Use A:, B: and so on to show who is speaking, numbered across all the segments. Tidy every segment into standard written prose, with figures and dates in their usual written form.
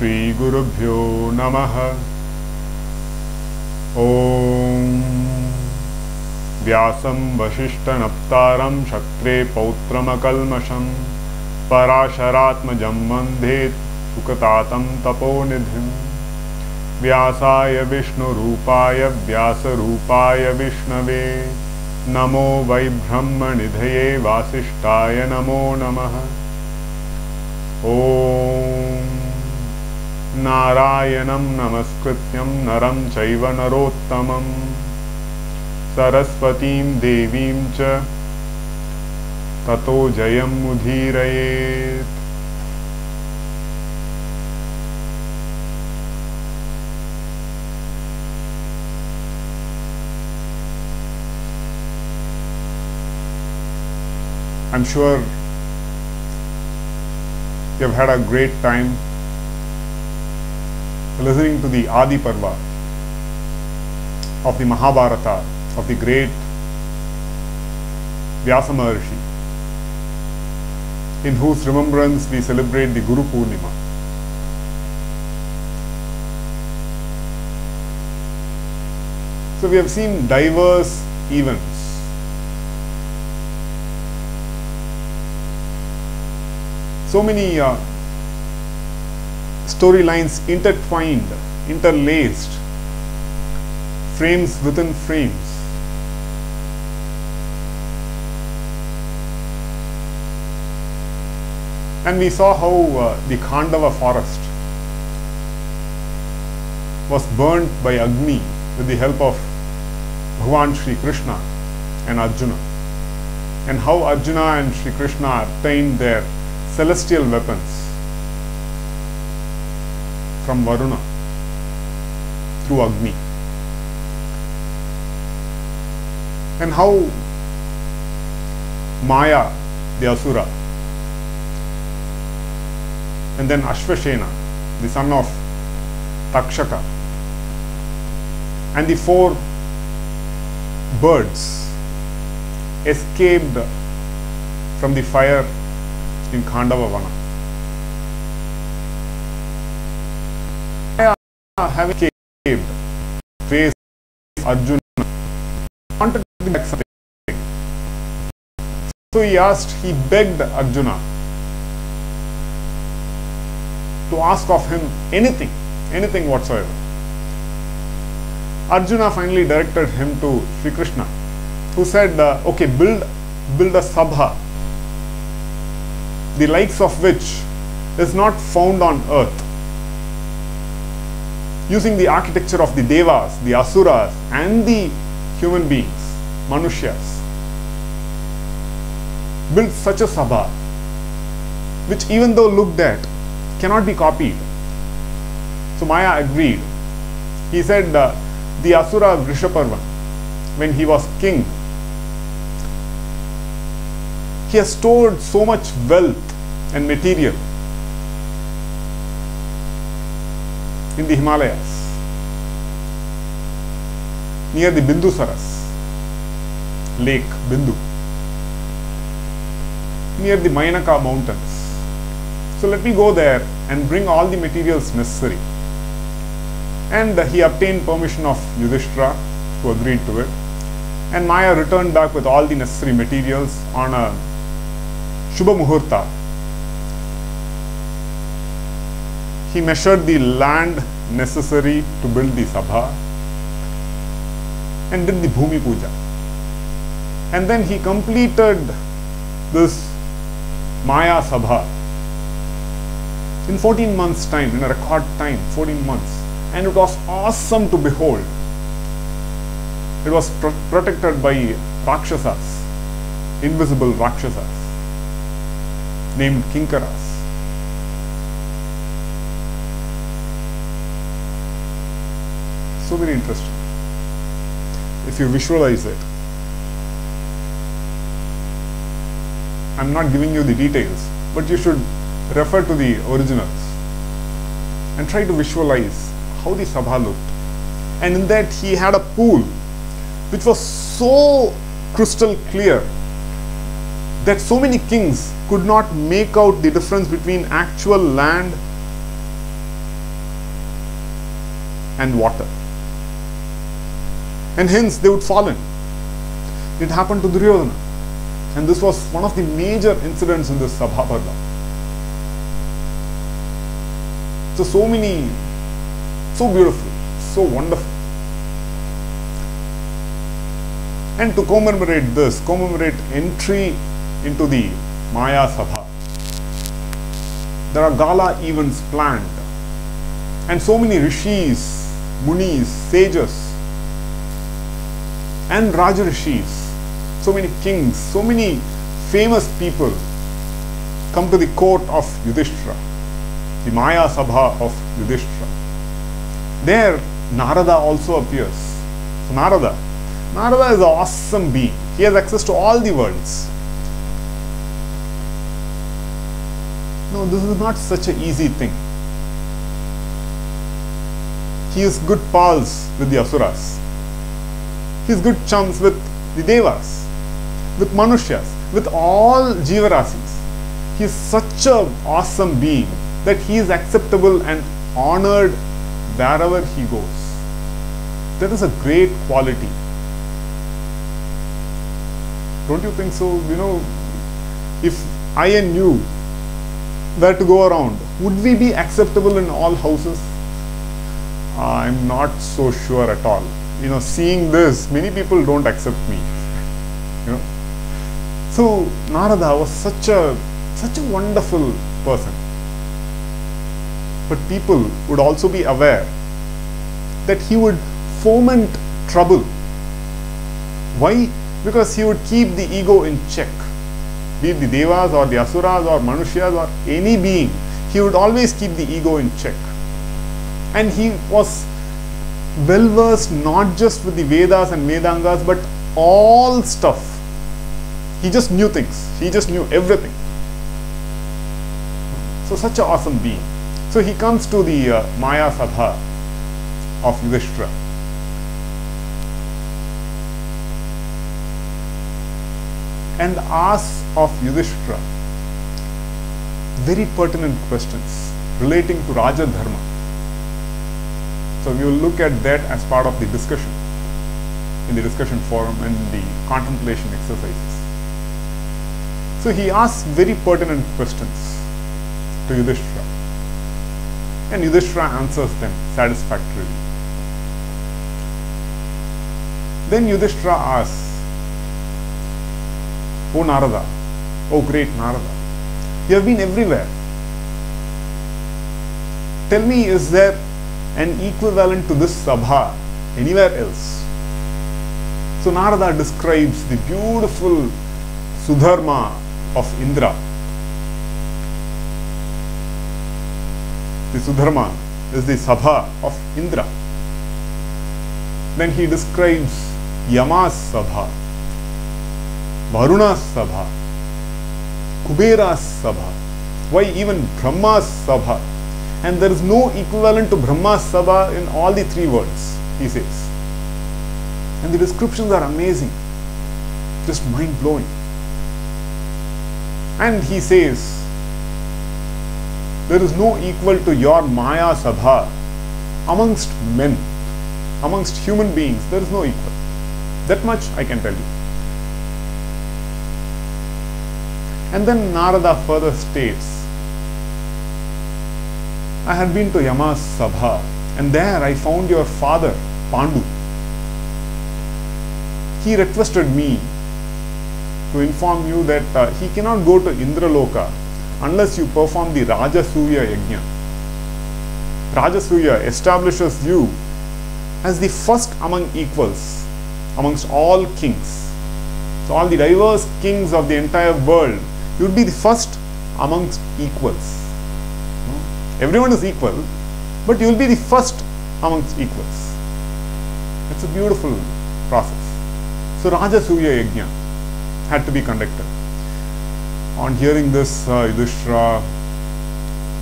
A: Shri Gurubhyo Namaha. Om Vyasam vasishta-naptAram Shakre Pautramakalmasham Parasharatmajam Mandhet Suka-tAtam tapo-nidhim Vyasaya vishNu-rUpAya vyAsa-rUpAya vishnave Namo vai Brahma-nidhaye vasishta-ya namo namaha. Om Narayanam namaskrityam naram chaiva narottamam Saraswatim devim cha tato jayam mudhirayet. I'm sure you have had a great time listening to the Adi Parva of the Mahabharata of the great Vyasa Maharshi, in whose remembrance we celebrate the Gurupoornima. So we have seen diverse events. So many storylines intertwined, interlaced, frames within frames. And we saw how the Khandava forest was burnt by Agni with the help of Bhagwan Shri Krishna and Arjuna, and how Arjuna and Shri Krishna obtained their celestial weapons from Varuna through Agni, and how Maya the Asura and then Ashwasena, the son of Takshaka, and the 4 birds escaped from the fire in Khandava Vana. Having escaped, faced Arjuna, wanted to do something. So he begged Arjuna to ask of him anything whatsoever. Arjuna finally directed him to Shri Krishna, who said, okay, build a Sabha, the likes of which is not found on earth, using the architecture of the Devas, the Asuras, and the human beings, Manushyas. Build such a Sabha, which even though looked at, cannot be copied. So Maya agreed. He said, the Asura Sabha, when he was king, he has stored so much wealth and material in the Himalayas, near the Bindusaras lake, Bindu, near the Mainaka mountains. So let me go there and bring all the materials necessary. And he obtained permission of Yudhishthira, who agreed to it. And Maya returned back with all the necessary materials on a Shubhamuhurta. He measured the land necessary to build the Sabha and did the Bhumipuja. And then he completed this Maya Sabha in 14 months' time, in a record time, 14 months. And it was awesome to behold. It was protected by Rakshasas, invisible Rakshasas, named Kinkaras. So very interesting. If you visualize it, I'm not giving you the details, but you should refer to the originals and try to visualize how the Sabha looked. And in that he had a pool which was so crystal clear that so many kings could not make out the difference between actual land and water. And hence they would fall in. It happened to Duryodhana. And this was one of the major incidents in this Sabha Parva. So many, so beautiful, so wonderful. And to commemorate entry into the Maya Sabha, there are gala events planned. And so many Rishis, Munis, sages, and Raja Rishis, so many kings, so many famous people come to the court of Yudhishthira, the Maya Sabha of Yudhishthira. There, Narada also appears. So Narada is an awesome being. He has access to all the worlds. No, this is not such an easy thing. He is good pals with the Asuras. He is good chums with the Devas, with Manushyas, with all Jivarasis. He is such an awesome being that he is acceptable and honored wherever he goes. That is a great quality. Don't you think so? You know, if I and you were to go around, would we be acceptable in all houses? I'm not so sure at all. You know, seeing this, many people don't accept me. You know, so Narada was such a wonderful person. But people would also be aware that he would foment trouble. Why? Because he would keep the ego in check. Be it the Devas or the Asuras or Manushyas or any being, he would always keep the ego in check. And he was well versed not just with the Vedas and Vedangas, but all stuff. He just knew things. He just knew everything. So such an awesome being. So he comes to the Maya Sabha of Yudhishthira. And asks of Yudhishthira very pertinent questions relating to Raja Dharma. So we will look at that as part of the discussion, in the discussion forum and the contemplation exercises. So he asks very pertinent questions to Yudhishthira, and Yudhishthira answers them satisfactorily. Then Yudhishthira asks, "O Narada, O great Narada, you have been everywhere. Tell me, is there an equivalent to this Sabha anywhere else?" So Narada describes the beautiful Sudharma of Indra. The Sudharma is the Sabha of Indra. Then he describes Yama's Sabha, Varuna's Sabha, Kubera's Sabha, why even Brahma's Sabha. And there is no equivalent to Brahma's Sabha in all the three worlds, he says. And the descriptions are amazing, just mind-blowing. And he says, there is no equal to your Maya Sabha amongst men, amongst human beings. There is no equal. That much I can tell you. And then Narada further states, I had been to Yama's Sabha, and there I found your father, Pandu. He requested me to inform you that he cannot go to Indraloka unless you perform the Rajasuya Yajna. Rajasuya establishes you as the first among equals, amongst all kings. So all the diverse kings of the entire world, you would be the first amongst equals. Everyone is equal, but you will be the first amongst equals. It's a beautiful process. So Rajasuya Yajna had to be conducted. On hearing this, Yudhishthira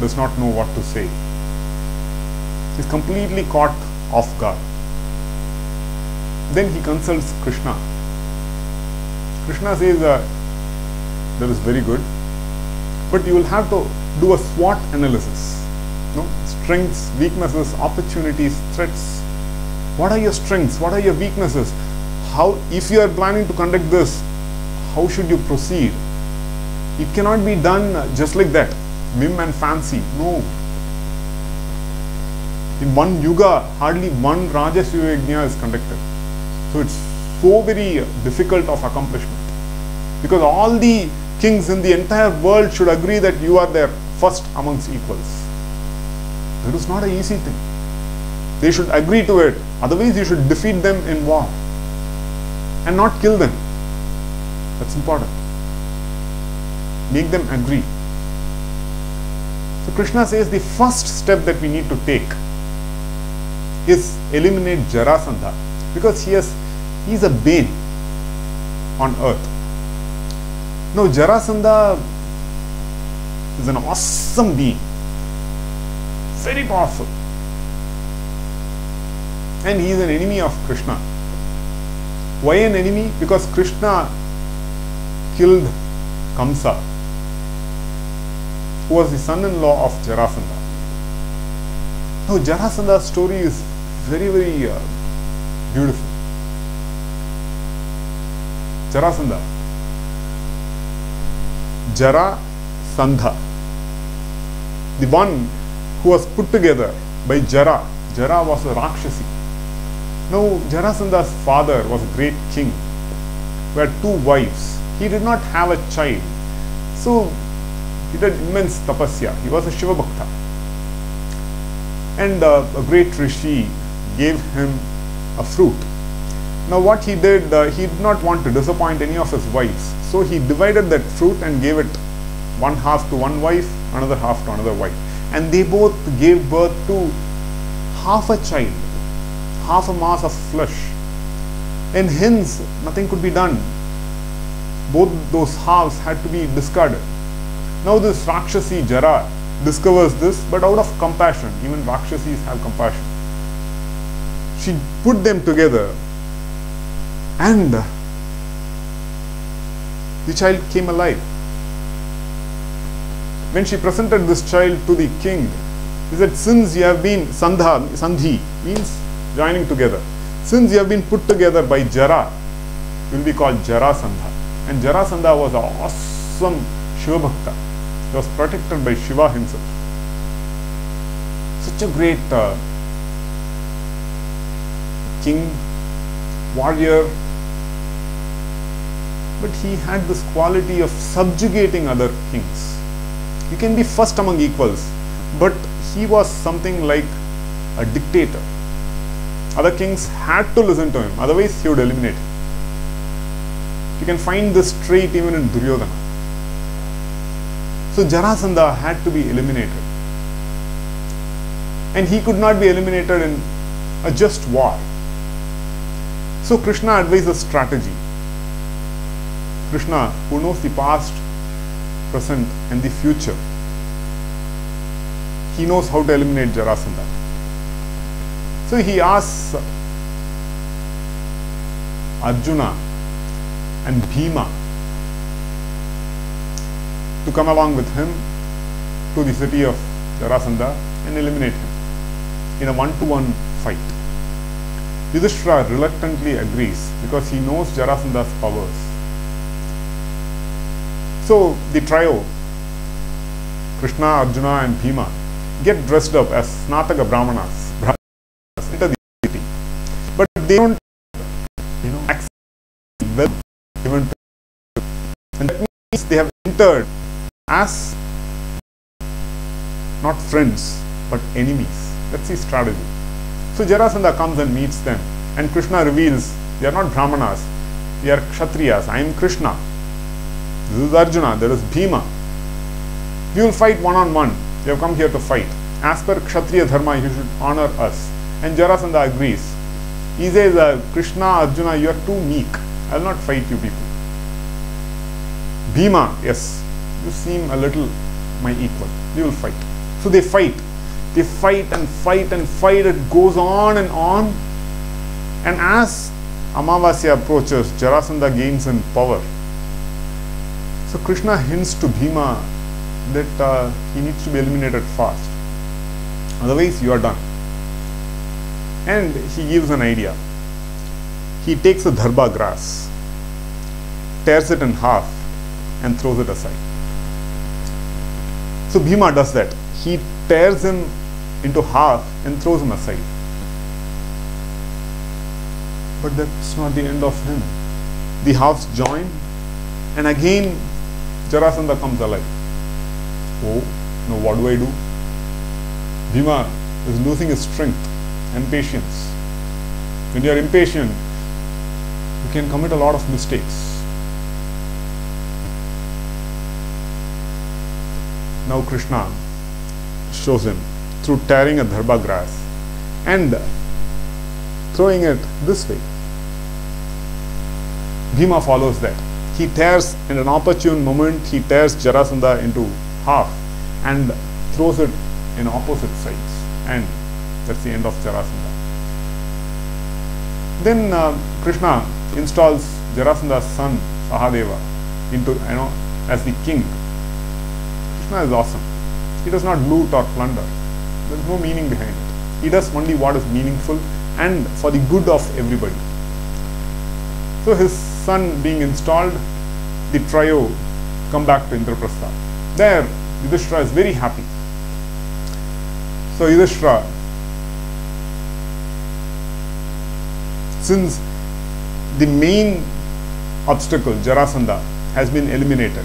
A: does not know what to say. He is completely caught off guard. Then he consults Krishna. Krishna says, that is very good, but you will have to do a SWOT analysis. No? strengths, weaknesses, opportunities, threats. What are your strengths? What are your weaknesses? How, if you are planning to conduct this, how should you proceed? It cannot be done just like that, whim and fancy. No. In one yuga, hardly one Rajas Yajna is conducted. So it's so very difficult of accomplishment. Because all the kings in the entire world should agree that you are their first amongst equals. That is not an easy thing. They should agree to it. Otherwise, you should defeat them in war and not kill them. That's important. Make them agree. So Krishna says the first step that we need to take is eliminate Jarasandha, because he's a bane on earth. Now Jarasandha is an awesome being, very powerful, and he is an enemy of Krishna. Why an enemy? Because Krishna killed Kamsa, who was the son-in-law of Jarasandha. Now Jarasandha's story is very, very beautiful. Jarasandha. Jarasandha. The one who was put together by Jara. Jara was a Rakshasi. Now Jarasandha's father was a great king who had 2 wives. He did not have a child. So he did immense tapasya. He was a Shiva Bhakta. And a great Rishi gave him a fruit. Now what he did, he did not want to disappoint any of his wives. So he divided that fruit and gave it one half to one wife, another half to another wife. And they both gave birth to half a child, half a mass of flesh. And hence nothing could be done. Both those halves had to be discarded. Now this Rakshasi Jara discovers this, but out of compassion, even Rakshasis have compassion, she put them together, and the child came alive. When she presented this child to the king, he said, since you have been, Sandhi means joining together, since you have been put together by Jara, you will be called Jarasandha. And Jarasandha was an awesome Shiva Bhakta. He was protected by Shiva himself. Such a great king, warrior, but he had this quality of subjugating other kings. He can be first among equals, but he was something like a dictator. Other kings had to listen to him, otherwise he would eliminate him. You can find this trait even in Duryodhana. So Jarasandha had to be eliminated. And he could not be eliminated in a just war. So Krishna advises strategy. Krishna, who knows the past, present and the future, he knows how to eliminate Jarasandha. So he asks Arjuna and Bhima to come along with him to the city of Jarasandha and eliminate him in a one-to-one fight. Yudhishthira reluctantly agrees because he knows Jarasandha's powers. So the trio, Krishna, Arjuna and Bhima, get dressed up as Snataka Brahmanas, enter the city. But they don't accept the wealth given to them. And that means they have entered as not friends but enemies. That's the strategy. So Jarasandha comes and meets them, and Krishna reveals they are not Brahmanas, they are Kshatriyas. I am Krishna. This is Arjuna, there is Bhima. We will fight one-on-one. We have come here to fight. As per Kshatriya Dharma, you should honor us. And Jarasandha agrees. He says, Krishna, Arjuna, you are too meek. I will not fight you people. Bhima, yes, you seem a little my equal. We will fight. So they fight. They fight and fight and fight. It goes on. And as Amavasya approaches, Jarasandha gains in power. So Krishna hints to Bhima that he needs to be eliminated fast. Otherwise, you are done. And he gives an idea. He takes the dharba grass, tears it in half, and throws it aside. So Bhima does that. He tears him into half and throws him aside. But that's not the end of him. The halves join, and again Jarasandha comes alive. Oh, now what do I do? Bhima is losing his strength and patience. When you are impatient, you can commit a lot of mistakes. Now Krishna shows him through tearing a dharba grass and throwing it this way. Bhima follows that. He tears, in an opportune moment, he tears Jarasandha into half and throws it in opposite sides, and that's the end of Jarasandha. Then Krishna installs Jarasandha's son Sahadeva into, as the king. Krishna is awesome. He does not loot or plunder. There is no meaning behind it. He does only what is meaningful and for the good of everybody. So his son being installed, the trio come back to Indraprastha. There Yudhishthira is very happy. So Yudhishthira, since the main obstacle, Jarasandha, has been eliminated,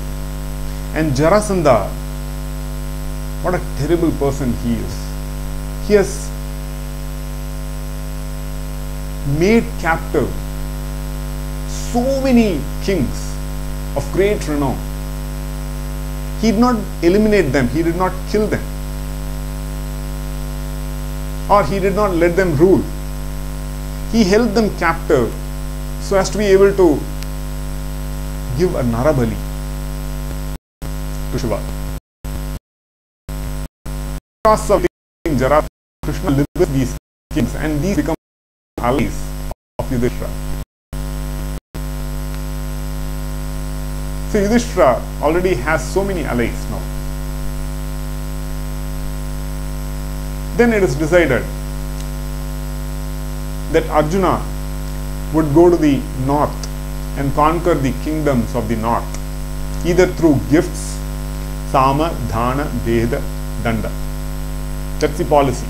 A: and Jarasandha, what a terrible person he is. He has made captive so many kings of great renown. He did not eliminate them, he did not kill them, or he did not let them rule. He held them captive so as to be able to give a Narabali to Shiva. Because of Jarasandha, Krishna lives with these kings, and these become allies of Yudhishthira. So Yudhishthira already has so many allies now. Then it is decided that Arjuna would go to the north and conquer the kingdoms of the north, either through gifts, Sama, Dhana, Veda, Danda. That's the policy.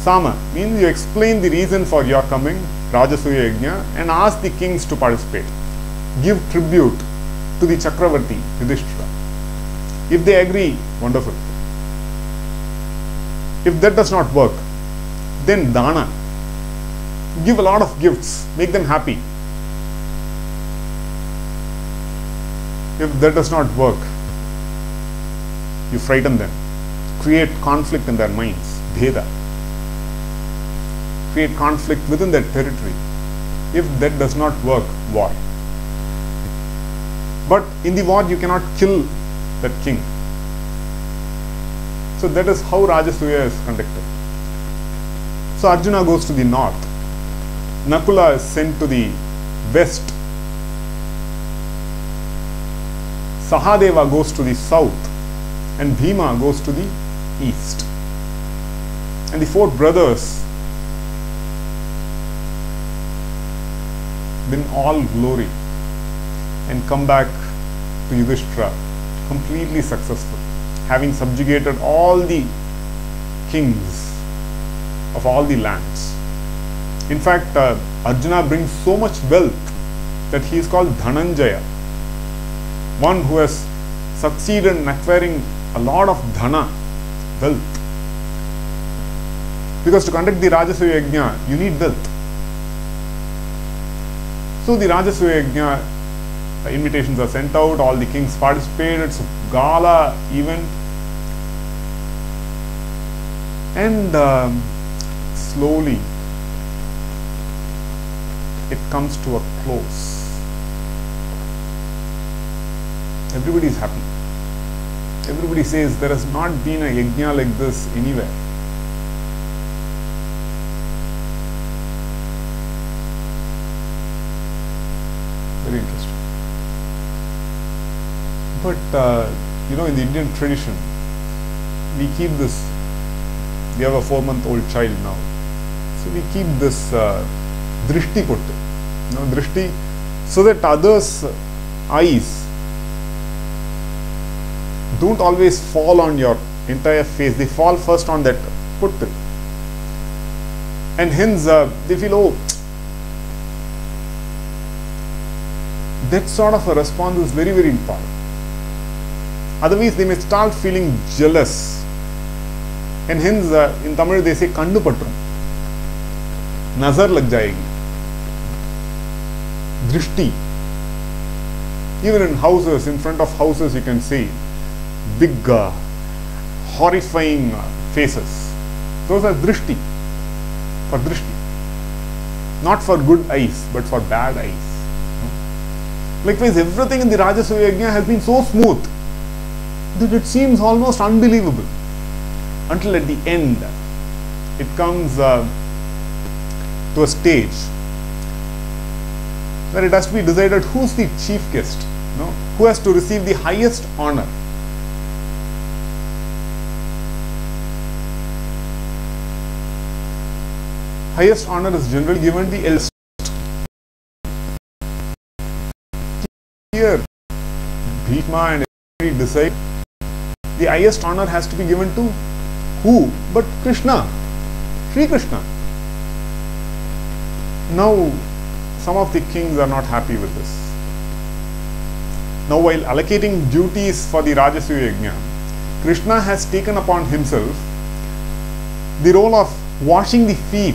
A: Sama means you explain the reason for your coming, Rajasuya Yajna, and ask the kings to participate. Give tribute to the Chakravarti, Yudhishthira. If they agree, wonderful. If that does not work, then Dana. Give a lot of gifts, make them happy. If that does not work, you frighten them, create conflict in their minds, Bheda. Create conflict within their territory. If that does not work, war. But in the war, you cannot kill that king. So that is how Rajasuya is conducted. So Arjuna goes to the north. Nakula is sent to the west. Sahadeva goes to the south. And Bhima goes to the east. And the four brothers, in all glory, and come back to Yudhishthira completely successful, having subjugated all the kings of all the lands. In fact, Arjuna brings so much wealth that he is called Dhananjaya, one who has succeeded in acquiring a lot of dhana, wealth. Because to conduct the Rajasuya Yajna, you need wealth. So the Rajasuya Yajna, invitations are sent out, all the kings participate, it's a gala event. And slowly it comes to a close. Everybody is happy. Everybody says there has not been a yajna like this anywhere. Very interesting. But in the Indian tradition, we keep this We have a 4-month-old child now. So we keep this drishti puttu, drishti, so that others' eyes don't always fall on your entire face. They fall first on that puttu. And hence they feel, oh, that sort of a response is very, very important. Otherwise, they may start feeling jealous. And hence, in Tamil, they say, Kandu patrum. Nazar lag jayegi. Drishti. Even in houses, in front of houses, you can see big, horrifying faces. Those are drishti. For drishti. Not for good eyes, but for bad eyes. Likewise, everything in the Rajasuya Yajna has been so smooth that it seems almost unbelievable. Until at the end, it comes to a stage where it has to be decided who's the chief guest, who has to receive the highest honor. Highest honor is generally given the eldest. Here, Bhishma and everybody decide the highest honor has to be given to who? But Krishna, Shri Krishna. Now, some of the kings are not happy with this. Now, while allocating duties for the Rajasuya Yajna, Krishna has taken upon himself the role of washing the feet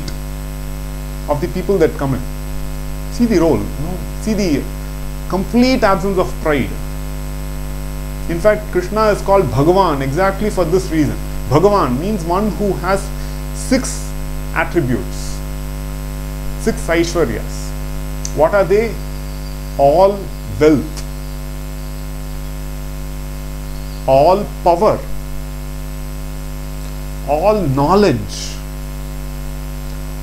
A: of the people that come in. See the role, see the complete absence of pride. In fact, Krishna is called Bhagavan exactly for this reason. Bhagavan means one who has 6 attributes, 6 Aishwaryas. What are they? All wealth, all power, all knowledge,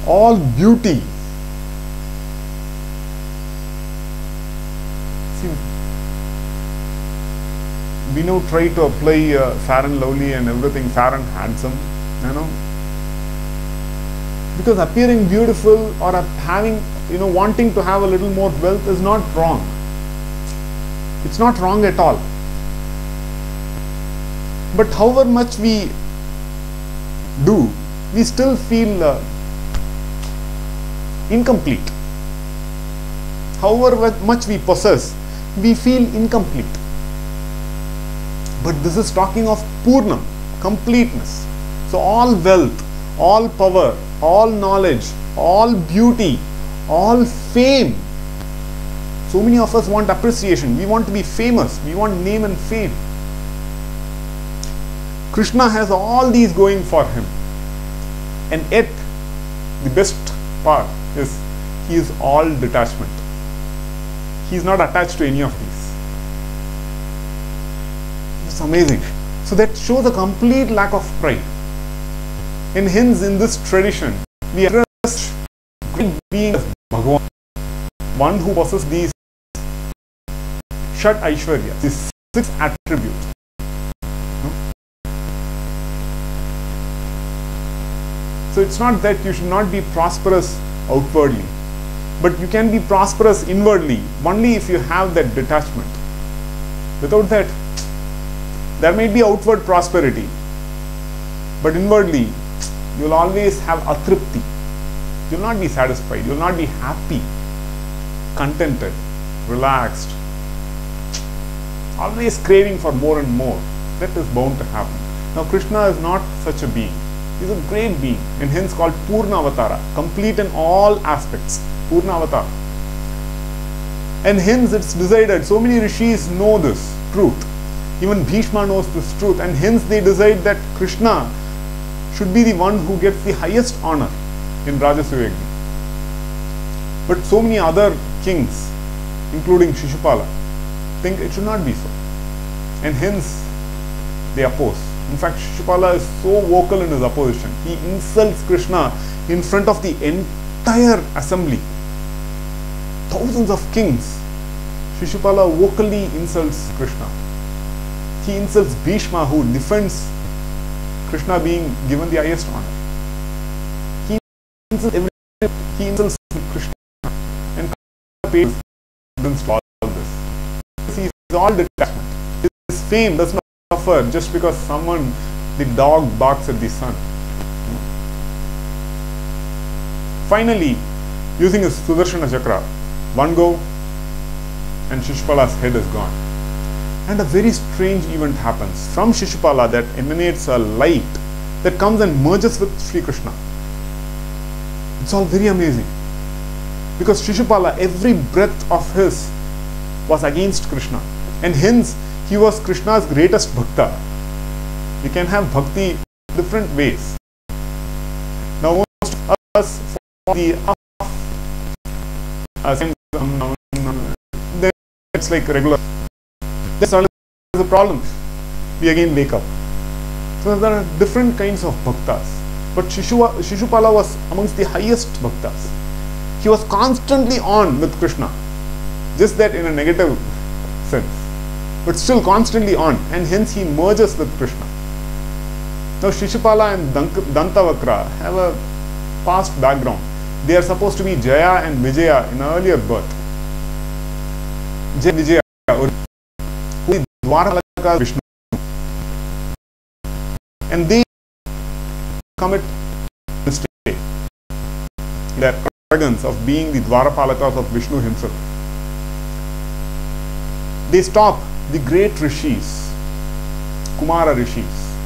A: all beauty. See, we now try to apply fair and lovely and everything, fair and handsome, because appearing beautiful or having, wanting to have a little more wealth is not wrong. It's not wrong at all. But however much we do, we still feel incomplete. However much we possess, we feel incomplete. But this is talking of Purnam, completeness. So all wealth, all power, all knowledge, all beauty, all fame. So many of us want appreciation. We want to be famous. We want name and fame. Krishna has all these going for him. And yet, the best part is he is all detachment. He is not attached to any of these. It's amazing. So that shows a complete lack of pride. And hence in this tradition, we address great being as Bhagavan, one who possesses these Shat Aishwarya, these 6 attributes. So it's not that you should not be prosperous outwardly, but you can be prosperous inwardly only if you have that detachment. Without that, there may be outward prosperity, but inwardly you will always have atripti. You will not be satisfied, you will not be happy, contented, relaxed, always craving for more and more. That is bound to happen. Now Krishna is not such a being. He is a great being and hence called Purna Avatara, complete in all aspects. Purna Avatara. And hence it's decided, so many rishis know this truth. Even Bhishma knows this truth, and hence they decide that Krishna should be the one who gets the highest honor in Rajasuya Yajna. But so many other kings, including Shishupala, think it should not be so. And hence they oppose. In fact, Shishupala is so vocal in his opposition. He insults Krishna in front of the entire assembly. Thousands of kings. Shishupala vocally insults Krishna. He insults Bhishma, who defends Krishna being given the highest honor. He insults Krishna and pays to all this. He is all detachment. His fame does not suffer just because the dog barks at the sun. Finally, using his Sudarshana Chakra, one go and Shishupala's head is gone. And a very strange event happens. From Shishupala that emanates a light that comes and merges with Sri Krishna. It's all very amazing. Because Shishupala, every breath of his was against Krishna. And hence, he was Krishna's greatest bhakta. We can have bhakti in different ways. Now, most of us, for the then it's like regular. That's always a problem. We again wake up. So there are different kinds of bhaktas. But Shishupala was amongst the highest bhaktas. He was constantly on with Krishna. Just that in a negative sense. But still constantly on. And hence he merges with Krishna. Now Shishupala and Dantavakra have a past background. They are supposed to be Jaya and Vijaya in an earlier birth. Jaya Vijaya, who is Dwarapalaka Vishnu. And they commit mistake. Their arrogance of being the Dwarapalakas of Vishnu himself. They stop the great Rishis, Kumara Rishis,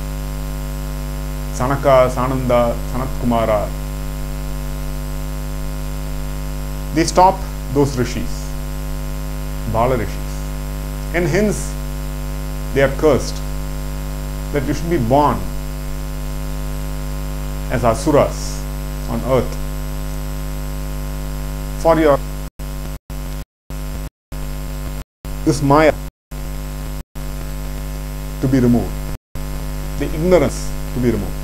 A: Sanaka, Sananda, Sanat Kumara. They stop those Rishis, Bala Rishis, and hence they are cursed that you should be born as Asuras on earth for your this Maya to be removed, the ignorance to be removed.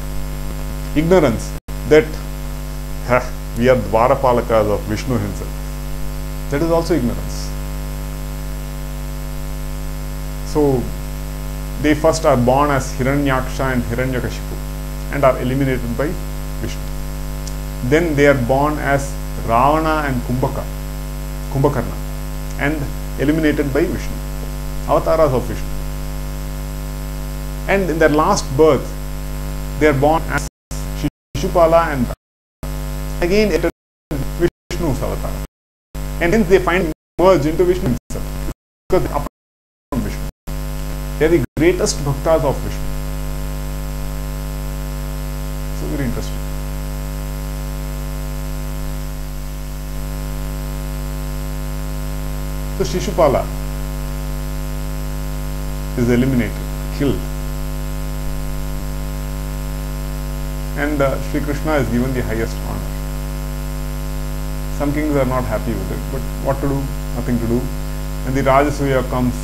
A: Ignorance that we are Dwarapalakas of Vishnu himself. That is also ignorance. So, they first are born as Hiranyaksha and Hiranyakashipu and are eliminated by Vishnu. Then they are born as Ravana and Kumbhakarna and eliminated by Vishnu. Avataras of Vishnu. And in their last birth, they are born as Shishupala and again Vishnu's avatar. And hence they find merge into Vishnu himself. Because they are from Vishnu. They are the greatest bhaktas of Vishnu. So very interesting. So Shishupala is eliminated, killed. And Sri Krishna is given the highest honor. Some kings are not happy with it, but what to do? Nothing to do. And the Rajasuya comes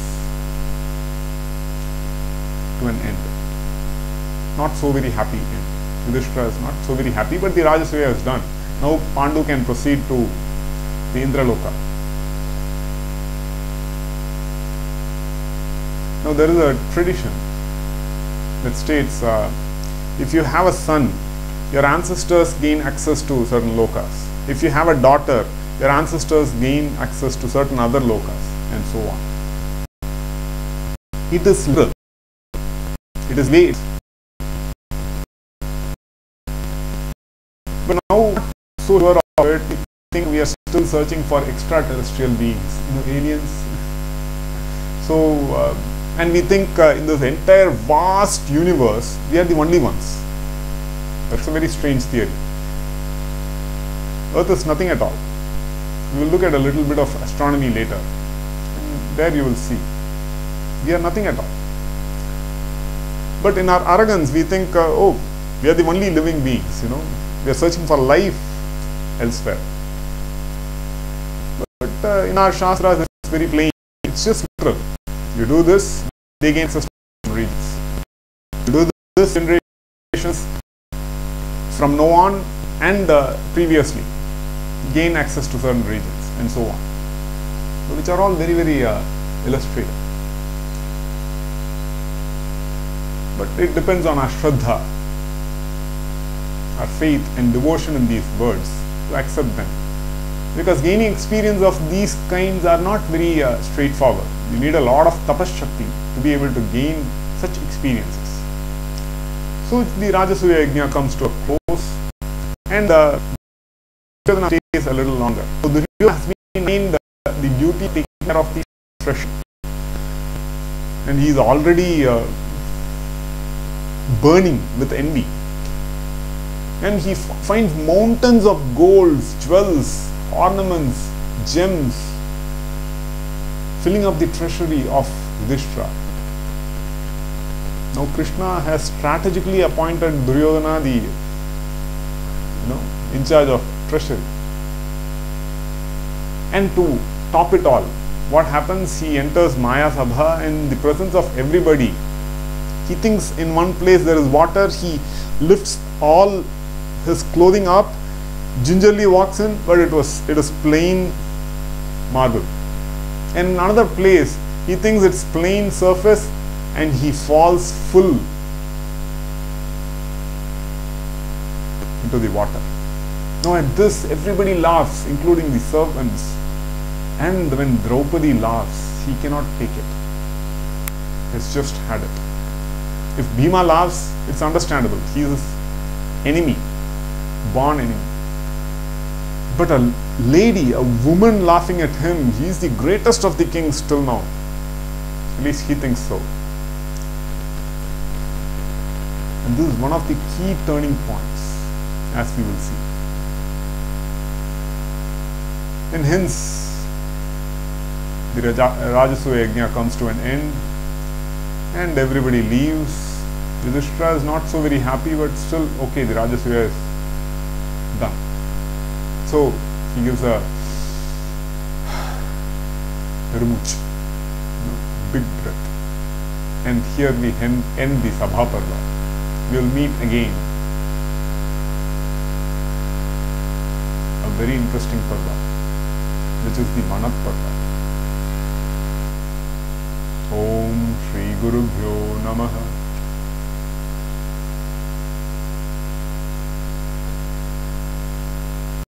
A: to an end. Not so very happy end. Yudhishthira is not so very happy, but the Rajasuya is done. Now Pandu can proceed to the Indraloka. Now there is a tradition that states if you have a son, your ancestors gain access to certain lokas. If you have a daughter, your ancestors gain access to certain other lokas, and so on. It is literal. It is late. But now, so sure of it, we think we are still searching for extraterrestrial beings, aliens. So, and we think in this entire vast universe, we are the only ones. That's a very strange theory. Earth is nothing at all. We will look at a little bit of astronomy later. And there you will see. We are nothing at all. But in our arrogance, we think, oh, we are the only living beings, you know. We are searching for life elsewhere. But in our Shastras, it's very plain. It's just literal. You do this, they gain access to regions. You do this, generations from now on and previously gain access to certain regions and so on. So which are all very, very illustrative. But it depends on our Shraddha our faith and devotion in these words, to accept them. Because gaining experience of these kinds are not very straightforward. You need a lot of tapas shakti to be able to gain such experiences. So the Rajasuya Yajna comes to a close, and Duryodhana stays a little longer. So Duryodhana has been named the duty to take care of the treasure, and he is already burning with envy. And he finds mountains of golds, jewels, ornaments, gems filling up the treasury of Yudhishthira. Now Krishna has strategically appointed Duryodhana the in charge of treasury. And to top it all, what happens? He enters Maya Sabha in the presence of everybody. He thinks in one place there is water. He lifts all his clothing up, gingerly walks in, but it is plain marble. And in another place, he thinks it's plain surface, and he falls full into the water. Now at this, everybody laughs, including the servants. And when Draupadi laughs, he cannot take it. He has just had it. If Bhima laughs, it's understandable. He is his enemy, born enemy. But a lady, a woman laughing at him, he is the greatest of the kings till now. At least he thinks so. And this is one of the key turning points, as we will see. And hence, the Rajasuya Yajna comes to an end, and everybody leaves. Yudhishthira is not so very happy, but still, okay, the Rajasuya is done. So he gives a remooch, big breath. And here we end the Sabha Parva. We will meet again. A very interesting Parva, which is the Manat Parva. Om Shri Gurubhyo Namaha.